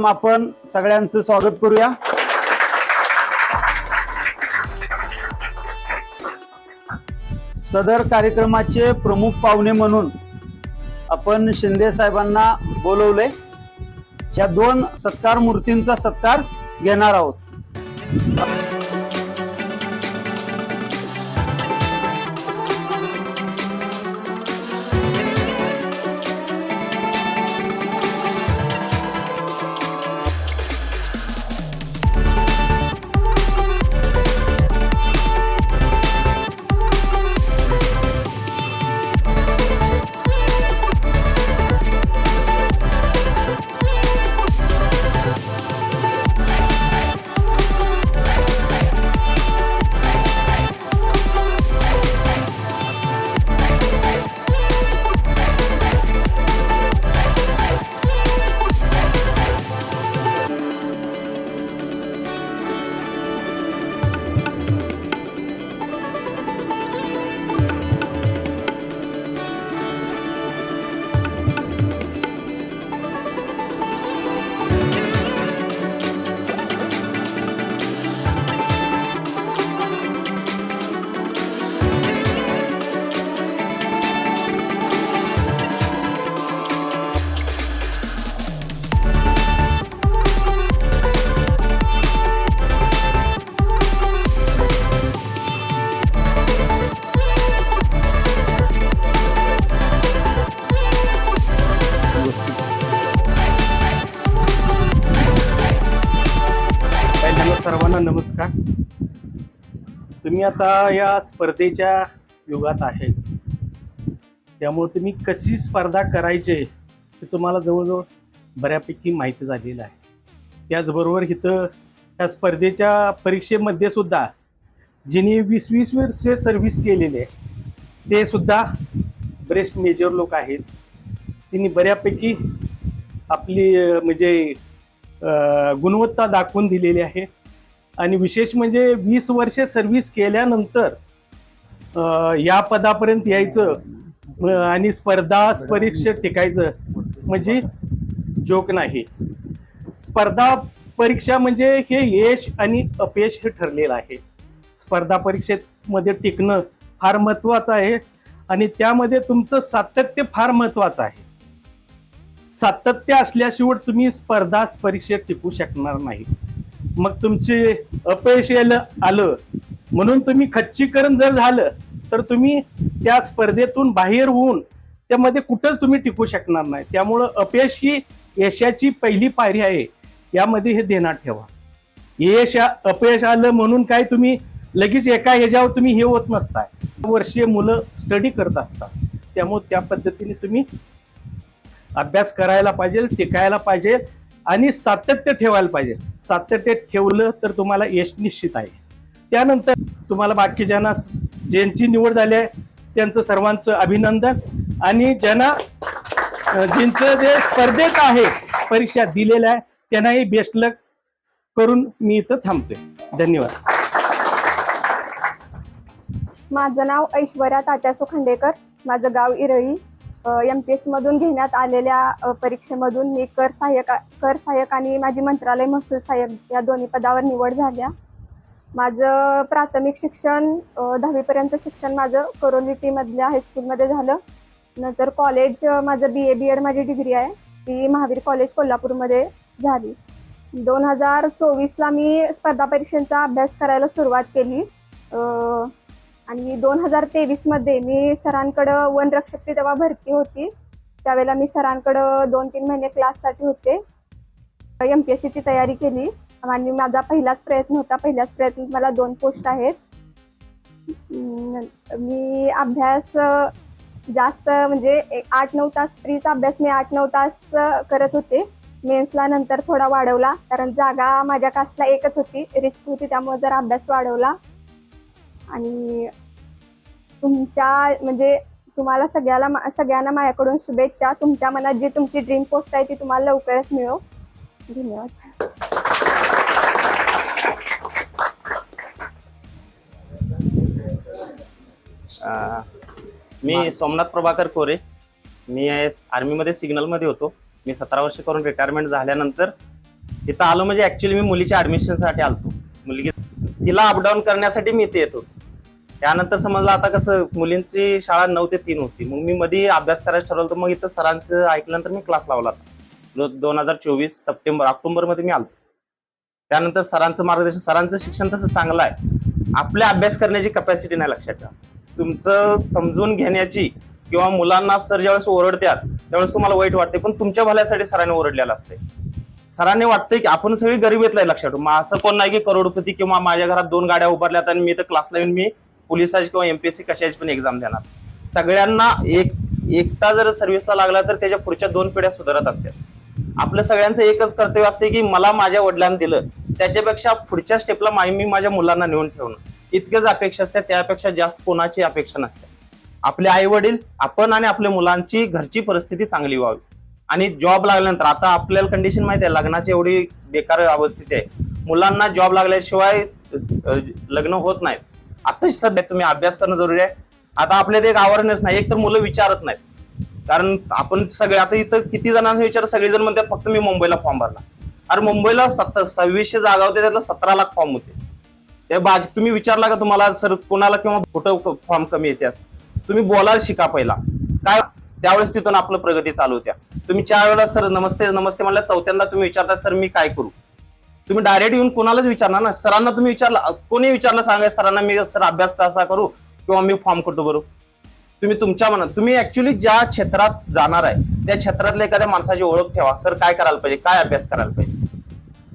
सर्वप्रथम आपण सगळ्यांचं स्वागत करूया। सदर कार्यक्रमाचे प्रमुख पाहुणे म्हणून आपण शिंदे साहेबांना बोलवले। या दोन सत्कार मूर्तींचा सत्कार घेणार आहोत। सर्वांना नमस्कार। तुम्ही आता या स्पर्धेच्या युगात आहे, त्यामुळे तुम्ही कशी स्पर्धा करायचे ते तुम्हाला जवळजवळ बऱ्यापैकी माहिती झालेलं आहे। त्याचबरोबर इथं या स्पर्धेच्या परीक्षेमध्ये सुद्धा जिने 20-20 वर्षे सर्व्हिस केलेले आहे ते सुद्धा बरेच मेजर लोक आहेत। त्यांनी बऱ्यापैकी आपली म्हणजे गुणवत्ता दाखवून दिलेली आहे। आणि विशेष म्हणजे 20 वर्षे सर्व्हिस केल्यानंतर या पदापर्यंत यायचं आणि स्पर्धा परीक्षेत टिकायचं म्हणजे जोक नाही। स्पर्धा परीक्षा म्हणजे हे यश आणि अपयश हे ठरलेलं आहे। स्पर्धा परीक्षेमध्ये टिकणं फार महत्वाचं आहे आणि त्यामध्ये तुमचं सातत्य फार महत्वाचं आहे। सातत्य असल्याशिवाय तुम्ही स्पर्धा परीक्षेत टिकू शकणार नाही। मग तुमचे अपयश आलं म्हणून तुम्ही खच्चीकरण जर झालं तर तुम्ही त्या स्पर्धेतून बाहेर होऊन त्यामध्ये कुठंच तुम्ही टिकू शकणार नाही। त्यामुळं अपयश ही यशाची पहिली पायरी आहे, यामध्ये हे ध्यानात ठेवा। अपयश आलं म्हणून काय तुम्ही लगेच एका ह्याच्यावर तुम्ही हे होत नसताय। वर्षीय मुलं स्टडी करत असतात, त्यामुळे त्या पद्धतीने तुम्ही अभ्यास करायला पाहिजे, टिकायला पाहिजे आणि सातत्य ठेवायला पाहिजे। सातत्य ठेवलं तर तुम्हाला यश निश्चित आहे। त्यानंतर तुम्हाला बाकी ज्यांची निवड झाली आहे त्यांचं सर्वांचं अभिनंदन आणि ज्यांचं जे स्पर्धेत आहे परीक्षा दिलेल्या आहे त्यांनाही बेस्ट लक करून मी इथं थांबतोय। धन्यवाद। माझं नाव ऐश्वर्या तात्यासो खंडेकर, माझं गाव इरळी। MPSC मधून घेण्यात आलेल्या परीक्षेमधून मी कर सहाय्यक आणि माझी मंत्रालय महसूल सहाय्यक या दोन्ही पदावर निवड झाल्या। माझं प्राथमिक शिक्षण 10वी पर्यंत शिक्षण माझं कोरोलिटी मधल्या हायस्कूलमध्ये झालं। नंतर कॉलेज माझं BA BEd माझी डिग्री आहे ती महावीर कॉलेज कोल्हापूरमध्ये झाली। 2024ला मी स्पर्धा परीक्षांचा अभ्यास करायला सुरुवात केली आणि 2023मध्ये मी सरांकडं वनरक्षक तेव्हा भरती होती, त्यावेळेला मी सरांकडं 2-3 महिने क्लाससाठी होते। MPSCची तयारी केली आणि माझा पहिलाच प्रयत्न होता। पहिल्याच प्रयत्नात मला 2 पोस्ट आहेत। मी अभ्यास जास्त म्हणजे 8-9 तास फ्रीचा अभ्यास मी 8-9 तास करत होते। मेन्सला नंतर थोडा वाढवला, कारण जागा माझ्या कास्टला एकच होती, रिस्क होती, त्यामुळे जरा अभ्यास वाढवला। आणि म्हणजे तुम्हाला सगळ्यांना माझ्याकडून शुभेच्छा। तुमच्या मनात जी तुमची ड्रीम पोस्ट आहे ती तुम्हाला लवकरच मिळो। धन्यवाद। मी सोमनाथ प्रभाकर कोरे, मी आर्मीमध्ये सिग्नलमध्ये होतो। मी 17 वर्ष करून रिटायरमेंट झाल्यानंतर इथं आलो म्हणजे ऍक्च्युली मी मुलीच्या ऍडमिशनसाठी आलतो. मुलगी तिला अपडाऊन करण्यासाठी मी इथे येतो. त्यानंतर समजलं आता कसं मुलींची शाळा 9 ते 3 होती. मग मी मध्ये अभ्यास करायचं ठरवलं, तर मग इथं सरांचं ऐकल्यानंतर मी क्लास लावला. 2024 ऑक्टोबर मध्ये मी आलो. त्यानंतर सरांचं मार्गदर्शन, सरांचं शिक्षण तसं चांगलं आहे. आपल्या अभ्यास करण्याची कपॅसिटी नाही लक्षात ठेवा. तुमचं समजून घेण्याची किंवा मुलांना सर ज्यावेळेस ओरडतात त्यावेळेस तुम्हाला वाईट वाटते, पण तुमच्या भल्यासाठी सरांनी ओरडलेलं असते. सरांनी वाटतंय की आपण सगळी गरीब येतलाय लक्षात ठेवा. असं कोण नाही की करोडपती किंवा माझ्या घरात 2 गाड्या उभारल्यात आणि मी तर क्लासला येऊन मी पोलिसाची किंवा एमपीएससी कशाची पण एक्झाम देणार. सगळ्यांना एकटा जर सर्व्हिसला लागला तर त्याच्या पुढच्या 2 पिढ्या सुधारत असतात. आपलं सगळ्यांचं एकच कर्तव्य असते की मला माझ्या वडिलांनी दिलं त्याच्यापेक्षा पुढच्या स्टेपला मी माझ्या मुलांना नेऊन ठेवणं, इतकंच अपेक्षा असते. त्यापेक्षा जास्त कोणाची अपेक्षा नसते. आपले आई वडील, आपण आणि आपल्या मुलांची घरची परिस्थिती चांगली व्हावी. आणि जॉब लागल्यानंतर आता आपल्याला कंडिशन माहिती आहे, लग्नाची एवढी बेकार अवस्थिती आहे, मुलांना जॉब लागल्याशिवाय लग्न होत नाहीत. आता सध्या तुम्ही अभ्यास करणं जरुरी आहे. आता आपल्यात एक अवेअरनेस नाही, एक तर मुलं विचारत नाहीत. कारण आपण सगळे आता इथं किती जणांना विचार, सगळेजण म्हणतात फक्त मी मुंबईला फॉर्म भरला. अरे मुंबईला 2600 जागा होते, त्यातला 17 लाख फॉर्म होते. ते बाकी तुम्ही विचारला का तुम्हाला सर कोणाला किंवा कुठं फॉर्म कमी येतात? तुम्ही बोलायला शिका पहिला. काय त्यावेळेस तिथून आपलं प्रगती चालू होत्या. तुम्ही 4 वेळा सर नमस्ते नमस्ते म्हणल्या, चौथ्यांदा तुम्ही विचारता सर मी काय करू? तुम्ही डायरेक्ट येऊन कोणालाच विचारणार ना. सरांना तुम्ही विचारला, कोणी विचारलं सांगा सरांना मी सर अभ्यास कसा करू किंवा मी फॉर्म कुठं भरू? तुम्ही तुमच्या मनात, तुम्ही ऍक्च्युली ज्या क्षेत्रात जाणार आहे त्या क्षेत्रातल्या एखाद्या माणसाची ओळख ठेवा. सर काय करायला पाहिजे, काय अभ्यास करायला पाहिजे.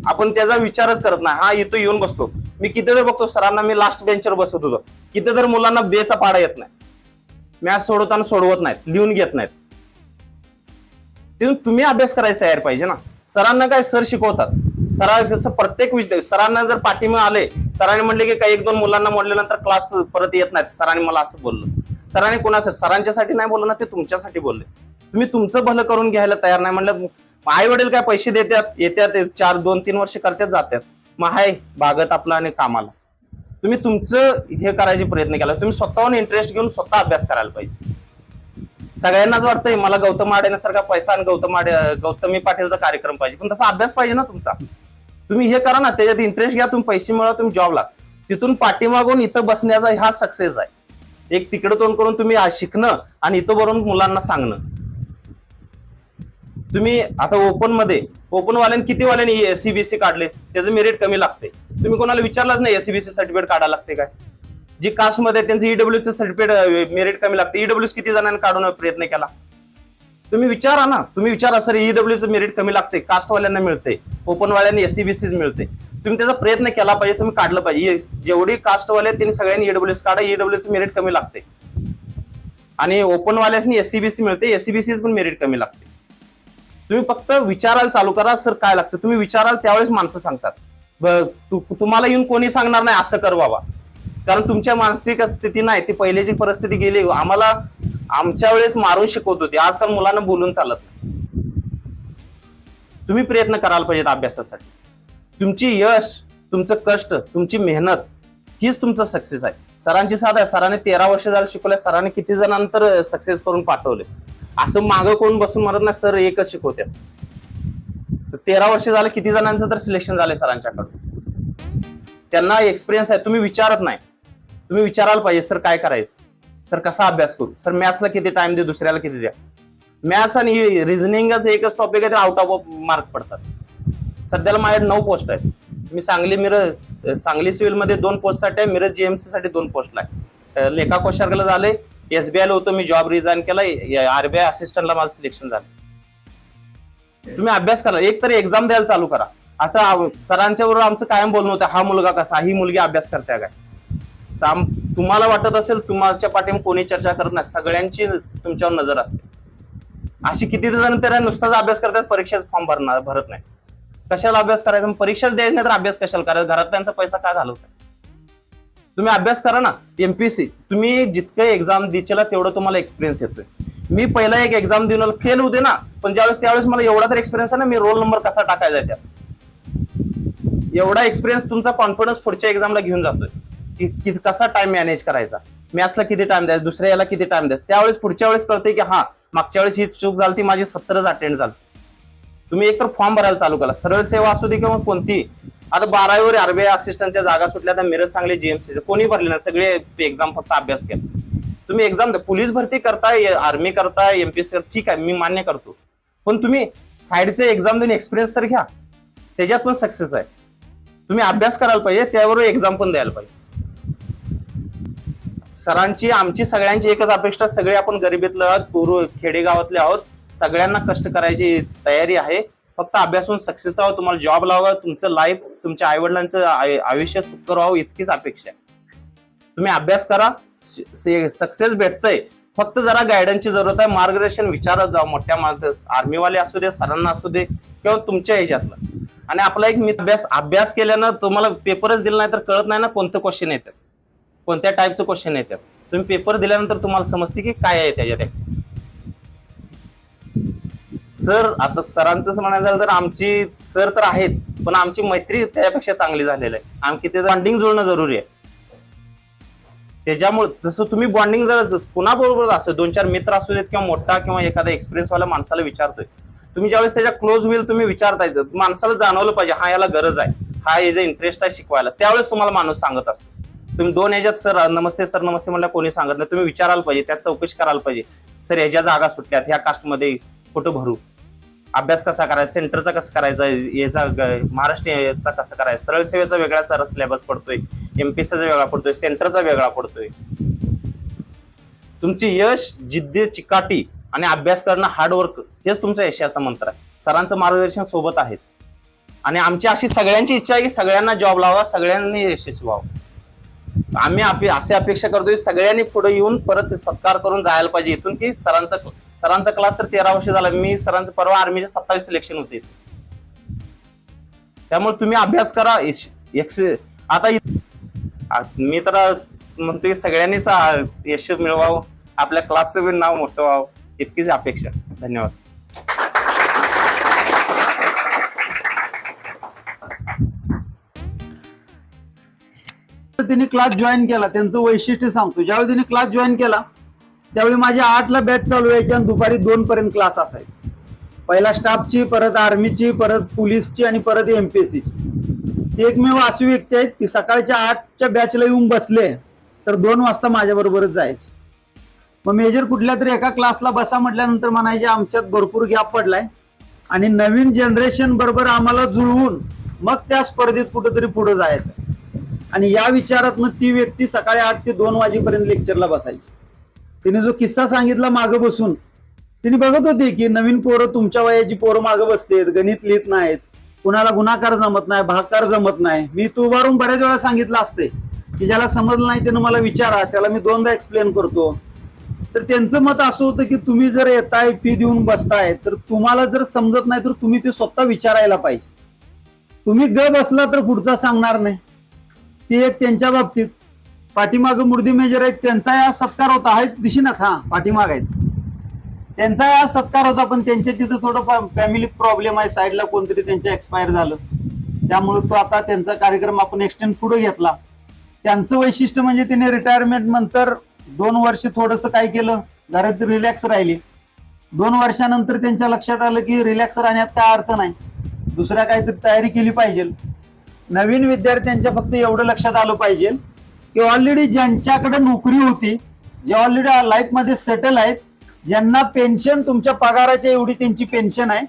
आपण त्याचा विचारच करत नाही. हा इथं येऊन बसतो. मी किती जर बघतो सरांना, मी लास्ट बेंचवर बसत होतो, किती जर मुलांना बेचा पाडा येत नाही, मॅथ्स सोडवताना सोडवत नाहीत, लिहून घेत नाहीत. तुम्ही अभ्यास करायला तयार पाहिजे ना. सरांना काय सर शिकवतात, सरांचं प्रत्येक विषय सरांना जर पाठीमागे आले, सरांनी म्हणले की काही 1-2 मुलांना म्हटल्यानंतर क्लास परत येत नाहीत, सरांनी मला असं बोललं. सरांनी कोणाचं सरांच्यासाठी नाही बोललं ना, ते तुमच्यासाठी बोलले. तुम्ही तुमचं भलं करून घ्यायला तयार नाही म्हणलं. आई वडील काय पैसे देतात, येतात 2-3 वर्ष करतात जातात, मग हाय भागत आपला आणि कामाला. तुम्ही तुमचं हे करायचे प्रयत्न केला. तुम्ही स्वतःहून इंटरेस्ट घेऊन स्वतः अभ्यास करायला पाहिजे. सगळ्यांनाच वाटतंय मला गौतम आडेण्यासारखा पैसा आणि गौतमी पाटीलचा कार्यक्रम पाहिजे, पण तसा अभ्यास पाहिजे ना तुमचा. तुम्ही हे करा ना, त्याच्यात इंटरेस्ट घ्या, तुम्ही पैसे मिळवा, तुम्ही जॉबला. तिथून पाठीमागून इथं बसण्याचा हा सक्सेस आहे. एक तिकडे तोंड करून तुम्ही शिकणं आणि इथं बरोबर मुलांना सांगणं. तुम्ही आता ओपन वाल्यांनी किती वाल्यांनी एससीबीसी काढले, त्याचं मेरिट कमी लागते. तुम्ही कोणाला विचारलाच नाही एससीबीसी सर्टिफिकेट काढायला लागते काय? जी कास्ट मध्ये त्यांचं ईडब्ल्यूचं सर्टिफिकेट मेरिट कमी लागते. ईडब्ल्यू किती जणांनी काढून प्रयत्न केला? तुम्ही विचारा ना. तुम्ही विचारा सर ईडब्ल्यूचं मेरिट कमी लागते, कास्टवाल्यांना मिळते, ओपन वाल्यांनी एससीबीसीच मिळते. तुम्ही त्याचा प्रयत्न केला पाहिजे, तुम्ही काढलं पाहिजे. जेवढी कास्टवाले त्यांनी सगळ्यांनी ईडब्ल्यूच काढा, ईडब्ल्यूचं मेरिट कमी लागते. आणि ओपन वाल्यासनी एससीबीसी मिळते, एससीबीसीच पण मेरिट कमी लागते. तुम्ही फक्त विचारायला चालू करा सर काय लागतं. तुम्ही विचाराल त्यावेळेस माणसं सांगतात. तुम्हाला येऊन कोणी सांगणार नाही असं कर बाबा, कारण तुमच्या मानसिक स्थिती नाही, ती पहिल्याची परिस्थिती गेली. आम्हाला आमच्या वेळेस मारून शिकवत होते, आजकाल मुलांना बोलून चालत नाही. तुम्ही प्रयत्न करायला पाहिजेत अभ्यासासाठी. तुमची यश, तुमचं कष्ट, तुमची मेहनत हीच तुमचं सक्सेस आहे. सरांची साध आहे, सरांनी 13 वर्ष झालं शिकवलंय, सरांनी किती जणांतर सक्सेस करून पाठवले. असं मागं कोण बसून म्हणत नाही सर एकच शिकवतात. 13 वर्ष झालं किती जणांचं तर सिलेक्शन झालंय सरांच्याकडून. त्यांना एक्सपिरियन्स आहे. तुम्ही विचारत नाही, तुम्ही विचारायला पाहिजे सर काय करायचं, सर कसा अभ्यास करू, सर मॅथ्सला किती टाइम दे, दुसऱ्याला किती द्या. मॅथ्स आणि रिझनिंगच एकच टॉपिक आहे, आउट ऑफ मार्क पडतात. सध्याला माझ्या 9 पोस्ट आहेत. मी सांगली सिव्हिलमध्ये 2 पोस्टसाठी आहे, मिरज जीएमसी साठी 2 पोस्टला आहे. लेखा कोशार्कला झाले, एसबीआयला होतो, मी जॉब रिझाईन केला, आरबीआय असिस्टंटला माझं सिलेक्शन झालं. तुम्ही अभ्यास करा, एक तरी एक्झाम द्यायला चालू करा. असं सरांच्या बरोबर आमचं कायम बोलणं होतं, हा मुलगा कसा, ही मुलगी अभ्यास करते काय. तुम्हाला वाटत असेल तुमच्या पाठीमागे कोणी चर्चा करत नाही, सगळ्यांची तुमच्यावर नजर असते. अशी किती जण तर नुसताच अभ्यास करतात, परीक्षेचा फॉर्म भरत नाही. कशाला अभ्यास करायचा, परीक्षाच द्यायची नाही तर अभ्यास कशाला करायचा, घरात त्यांचा पैसा काय घालवताय. तुम्ही अभ्यास करा ना. एमपीएससी तुम्ही जितकं एक्झाम दिला तेवढं तुम्हाला एक्सपिरियन्स येतोय. मी पहिला एक एक्झाम देऊन फेल होते ना, पण त्यावेळेस मला एवढा तर एक्सपिरियन्स आहे ना, मी रोल नंबर कसा टाकायचा त्यात. एवढा एक्सपिरियन्स तुमचा कॉन्फिडन्स पुढच्या एक्झामला घेऊन जातोय की कसा टाइम मॅनेज करायचा, मॅथ्सला किती टाइम द्यायचा, दुसऱ्या याला किती टाइम द्यायचा. त्यावेळेस पुढच्या वेळेस कळतंय की हा मागच्या वेळेस ही चूक झाली, माझी 70च अटेंड झाली. तुम्ही एकतर फॉर्म भरायला चालू करा, सरळ सेवा असू दे किंवा कोणती. आता 12वीवर RBI असिस्टंटच्या जागा सुटल्या, तर मिरज, सांगली, GMC कोणी भरले नाही, सगळे एक्झाम फक्त अभ्यास केला. तुम्ही एक्झाम पोलीस भरती करताय, आर्मी करताय, MPSC ठीक आहे, मी मान्य करतो, पण तुम्ही साईडचे एक्झाम देऊन एक्सपिरियन्स तर घ्या, त्याच्यात पण सक्सेस आहे. तुम्ही अभ्यास करायला पाहिजे, त्याबरोबर एक्झाम पण द्यायला पाहिजे. सरांची, आमची सगळ्यांची एकच अपेक्षा, सगळे आपण गरिबीतले आहोत, खेडेगावातले आहोत, सगळ्यांना कष्ट करायची तयारी आहे. फक्त अभ्यास होऊन सक्सेस व्हावं, तुम्हाला जॉब लावा, तुमचं लाईफ, तुमच्या आईवडिलांचं आयुष्य सुखकर व्हावं, इतकीच अपेक्षा आहे. तुम्ही अभ्यास करा, सक्सेस भेटतंय. फक्त जरा गायडन्सची जरूरत आहे, मार्गदर्शन विचारत जावं, मोठ्या आर्मीवाले असू दे, सरांना असू दे, किंवा तुमच्या ह्याच्यातलं. आणि आपला एक मित्र, अभ्यास केल्यानं तुम्हाला पेपरच दिला नाही तर कळत नाही ना कोणतं क्वेश्चन येतात, कोणत्या टाईपचं क्वेश्चन येतात. तुम्ही पेपर दिल्यानंतर तुम्हाला समजते की काय आहे त्याच्यात. सर, आता सरांचं म्हणायचं झालं तर आमची सर तर आहेत, पण आमची मैत्री त्यापेक्षा चांगली झालेली आहे. आमची ते बॉन्डिंग जुळणं जरुरी आहे. त्याच्यामुळे जसं तुम्ही बॉन्डिंग जर कुणाबरोबर असो, 2-4 मित्र असू देत किंवा मोठा किंवा एखादा एक्सपिरियन्स वाला माणसाला विचारतोय, तुम्ही ज्यावेळेस त्याच्या क्लोज होईल, तुम्ही विचारताय, माणसाला जाणवलं पाहिजे हा याला गरज आहे, हा याचा इंटरेस्ट आहे शिकवायला, त्यावेळेस तुम्हाला माणूस सांगत असतो. तुम्ही 2 ह्याच्यात सर नमस्ते म्हणलं कोणी सांगत नाही, तुम्ही विचारायला पाहिजे, त्यात चौकशी करायला पाहिजे. सर ह्याच्या जागा सुटल्यात, ह्या कास्टमध्ये कुठं भरू, अभ्यास कसा करायचा, सेंटरचा कसं करायचा, याचा महाराष्ट्र याचा कसं करायचा, सरळ सेवेचा वेगळा सर सिलेबस पडतोय, MPSCचा वेगळा पडतोय, सेंटरचा वेगळा पडतोय. तुमची यश, जिद्दी, चिकाटी आणि अभ्यास करणं, हार्डवर्क, हेच तुमचा यशाचा मंत्र आहे. सरांचं मार्गदर्शन सोबत आहेत आणि आमची अशी सगळ्यांची इच्छा आहे की सगळ्यांना जॉब लावा, सगळ्यांनी यशस्वी व्हावं. आम्ही असे अपेक्षा करतोय सगळ्यांनी पुढे येऊन परत सत्कार करून जायला पाहिजे इथून, की सरांचा क्लास तर 13 वर्ष झाला. मी सरांचं परवा आर्मीचे 27 सिलेक्शन होते. त्यामुळे तुम्ही अभ्यास करा. आता मी तर म्हणतोय सगळ्यांनीच यश मिळवावं, आपल्या क्लासचं पण नाव मोठं व्हावं, इतकीच अपेक्षा. धन्यवाद. त्यांनी क्लास जॉईन केला, त्यांचं वैशिष्ट्य सांगतो. ज्यावेळी त्यांनी क्लास जॉईन केला त्यावेळी माझ्या 8ला बॅच चालू व्हायची आणि दुपारी 2 पर्यंत क्लास असायचा. पहिला स्टाफची, परत आर्मीची, परत पोलीसची आणि परत MPSC. ते एकमेव अशी व्यक्ती आहेत की सकाळच्या 8च्या बॅचला येऊन बसले तर 2 वाजता माझ्या बरोबरच जायचे. मग मेजर कुठल्या तरी एका क्लासला बसा म्हटल्यानंतर म्हणायचे आमच्यात भरपूर गॅप पडलाय आणि नवीन जनरेशन बरोबर आम्हाला जुळवून मग त्या स्पर्धेत कुठेतरी पुढे जायचं. आणि या विचारातनं ती व्यक्ती सकाळी 8 ते 2 वाजेपर्यंत लेक्चरला बसायची. तिने जो किस्सा सांगितला मागं बसून, तिने बघत होते की नवीन पोरं, तुमच्या वयाची पोरं मागं बसतेत, गणित लिहित नाहीत, कुणाला गुणाकार जमत नाही, भागाकार जमत नाही. मी तो उभारून बऱ्याच वेळा सांगितलं असते की ज्याला समजलं नाही त्यानं मला विचारा, त्याला मी 2दा एक्सप्लेन करतो. तर त्यांचं मत असं होतं की तुम्ही जर येताय, फी देऊन बसताय, तर तुम्हाला जर समजत नाही तर तुम्ही ते स्वतः विचारायला पाहिजे. तुम्ही बसला तर पुढचा सांगणार नाही. ते एक त्यांच्या बाबतीत. पाठीमागं मुर्दी मेजर आहेत, त्यांचा या सत्कार होता, आहेत दिशिनात, हा पाठीमाग आहेत, त्यांचा या सत्कार होता, पण त्यांच्या तिथं थोडं फॅमिली प्रॉब्लेम आहे, साईडला कोणतरी त्यांच्या एक्सपायर झालं, त्यामुळे तो आता त्यांचा कार्यक्रम आपण एक्सटेंड पुढे घेतला. त्यांचं वैशिष्ट्य म्हणजे त्यांनी रिटायरमेंट नंतर 2 वर्ष थोडस काय केलं, घरात रिलॅक्स राहिली. 2 वर्षानंतर त्यांच्या लक्षात आलं की रिलॅक्स राहण्यात काय अर्थ नाही, दुसऱ्या काहीतरी तयारी केली पाहिजे. नवीन विद्यार्थ्यांच्या फक्त एवढं लक्षात आलं पाहिजे की ऑलरेडी ज्यांच्याकडे नोकरी होती, जे ऑलरेडी लाईफमध्ये सेटल आहेत, ज्यांना पेन्शन तुमच्या पगाराच्या एवढी त्यांची पेन्शन आहे,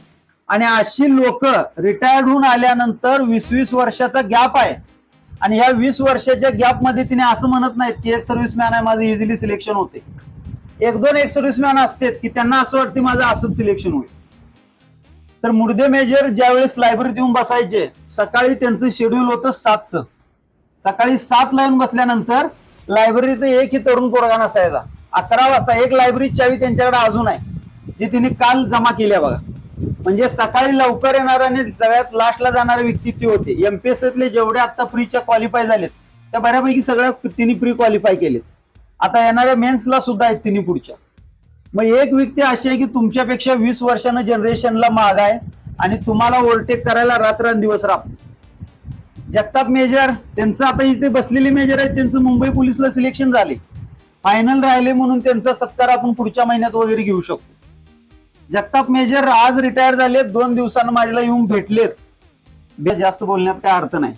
आणि अशी लोक रिटायर्ड होऊन आल्यानंतर 20-20 वर्षाचा गॅप आहे, आणि ह्या 20 वर्षाच्या गॅपमध्ये तिने असं म्हणत नाहीत की एक सर्व्हिसमॅन आहे माझं इझिली सिलेक्शन होते. 1-2 एक सर्व्हिसमॅन असतात की त्यांना असं वाटतं माझं असंच सिलेक्शन होईल. तर मुर्दे मेजर ज्यावेळेस लायब्ररीत येऊन बसायचे, सकाळी त्यांचं शेड्यूल होतं 7चं. सकाळी 7ला येऊन बसल्यानंतर लायब्ररीत एकही तरुण पोरगा नसायचा. 11 वाजता एक लायब्ररी चावी त्यांच्याकडे अजून आहे, जी तिने काल जमा केली आहे बघा. म्हणजे सकाळी लवकर येणारा आणि सगळ्यात लास्टला जाणारे व्यक्ती ती होते. MPSCतले जेवढे आता प्रीच्या क्वालिफाय झालेत त्या बऱ्यापैकी सगळ्या तिने प्री क्वालिफाय केलेत. आता येणाऱ्या मेन्सला सुद्धा आहेत तिने पुढच्या. मग एक व्यक्ती अशी आहे की तुमच्यापेक्षा 20 वर्षानं जनरेशनला माग आहे आणि तुम्हाला ओव्हरटेक करायला रात्रंदिवस राबते. जगताप मेजर, त्यांचं आता इथे बसलेले मेजर आहेत, त्यांचं मुंबई पोलीसला सिलेक्शन झाले, फायनल राहिले म्हणून त्यांचा सत्कार आपण पुढच्या महिन्यात वगैरे घेऊ शकतो. जगताप मेजर आज रिटायर झालेत, 2 दिवसांना माझ्याला येऊन भेटलेत. जास्त बोलण्यात काय अर्थ नाही.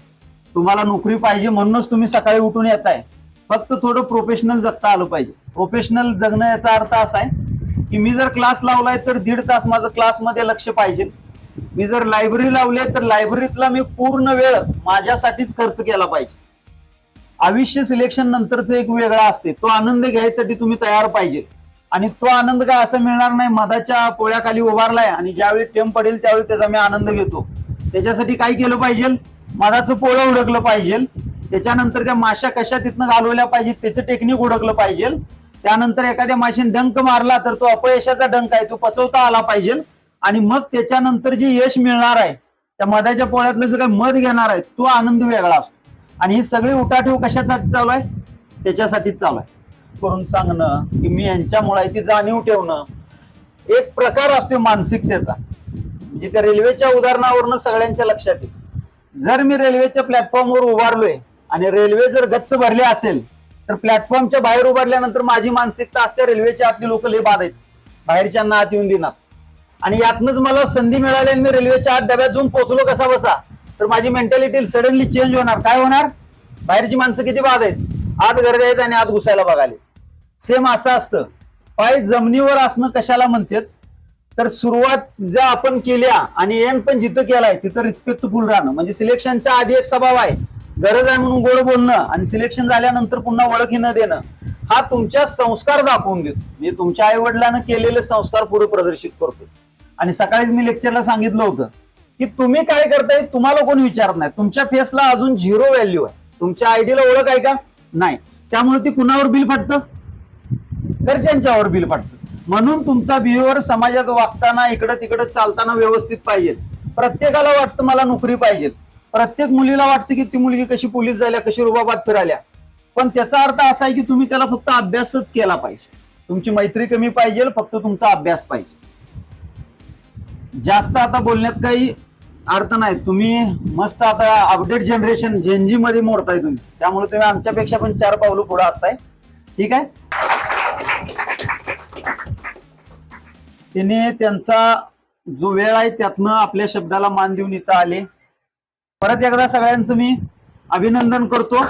तुम्हाला नोकरी पाहिजे म्हणूनच तुम्ही सकाळी उठून येताय. फक्त थोडं प्रोफेशनल जगता आलं पाहिजे. प्रोफेशनल जगणं याचा अर्थ असा आहे की मी जर क्लास लावलाय तर 1.5 तास माझं क्लासमध्ये लक्ष पाहिजे. मी जर लायब्ररी लावली तर लायब्ररीतला मी पूर्ण वेळ माझ्यासाठीच खर्च केला पाहिजे. आयुष्य सिलेक्शन नंतरचं एक वेगळा असते. तो आनंद घ्यायसाठी तुम्ही तयार पाहिजे. आणि तो आनंद काय असं मिळणार नाही मधाच्या पोळ्याखाली उभारलाय आणि ज्यावेळी टेम पडेल त्यावेळी त्याचा मी आनंद घेतो. त्याच्यासाठी काय केलं पाहिजे? मधाचं पोळं उडकलं पाहिजे. त्याच्यानंतर त्या माश्या कशा तिथनं घालवल्या पाहिजे त्याचं टेक्निक उडकलं पाहिजे. त्यानंतर एखाद्या माशीने डंक मारला तर तो अपयशाचा डंक आहे, तो पचवता आला पाहिजे. आणि मग त्याच्यानंतर जे यश मिळणार आहे त्या मधाच्या पोळ्यातलं जे काही मध घेणार आहे तो आनंद वेगळा असतो. आणि ही सगळी उठाठेव कशासाठी चालू आहे? त्याच्यासाठीच चालू आहे. करून सांगणं की मी यांच्यामुळे ती जाणीव ठेवणं एक प्रकार असतो मानसिकतेचा. म्हणजे त्या रेल्वेच्या उदाहरणावरून सगळ्यांच्या लक्षात येईल. जर मी रेल्वेच्या प्लॅटफॉर्मवर उभारलोय आणि रेल्वे जर गच्च भरली असेल तर प्लॅटफॉर्मच्या बाहेर उभारल्यानंतर माझी मानसिकता असते रेल्वेच्या आतली लोक लय बाद आहेत, बाहेरच्यांना आत येऊन देणार. आणि यातनच मला संधी मिळाली आणि मी रेल्वेच्या आत डब्यात जाऊन पोहोचलो कसा बसा, तर माझी मेंटॅलिटी सडनली चेंज होणार. काय होणार? बाहेरची माणसं किती बाद आहेत, आत गर्दी आहेत आणि आत घुसायला बघाले. सेम असं असतं. पाय जमिनीवर असणं कशाला म्हणतात? तर सुरुवात ज्या आपण केल्या आणि एंड पण जिथं केलाय तिथं रिस्पेक्टफुल राहणं. म्हणजे सिलेक्शनच्या आधी एक स्वभाव आहे, गरज आहे म्हणून गोड बोलणं आणि सिलेक्शन झाल्यानंतर पुन्हा ओळखी न देणं. हा तुमच्या संस्कार दाखवून देतो. म्हणजे तुमच्या आई वडिलांना केलेले संस्कार पुढे प्रदर्शित करतो. आणि सकाळीच मी लेक्चरला सांगितलं होतं की तुम्ही काय करताय तुम्हाला कोणी विचारत नाही. तुमच्या फेसला अजून 0 व्हॅल्यू आहे. तुमच्या आयडीला ओळख आहे का? नाही. त्यामुळे ती कुणावर बिल फाटतं? घरच्यांच्यावर बिल फाटतं. म्हणून तुमचा बिहेवियर समाजात वागताना इकडं तिकडं चालताना व्यवस्थित पाहिजे. प्रत्येकाला वाटतं मला नोकरी पाहिजे. प्रत्येक मुलीला वाटतं की ती मुलगी कशी पोलीस झाल्या, कशी रुबाबात फिराल्या. पण त्याचा अर्थ असा आहे की तुम्ही त्याला फक्त अभ्यासच केला पाहिजे. तुमची मैत्री कमी पाहिजे, फक्त तुमचा अभ्यास पाहिजे. जास्त आता बोलण्यात काही अर्थ नाही. तुम्ही मस्त आता अपडेट जनरेशन जेनजी मध्ये मोडताय तुम्ही, त्यामुळे तुम्ही आमच्यापेक्षा पण 4 पावलं पुढे असताय. ठीक आहे. तिने त्यांचा जो वेळ आहे त्यातनं आपल्या शब्दाला मान देऊन इथं आले. परत एकदा सगळ्यांचं मी अभिनंदन करतो.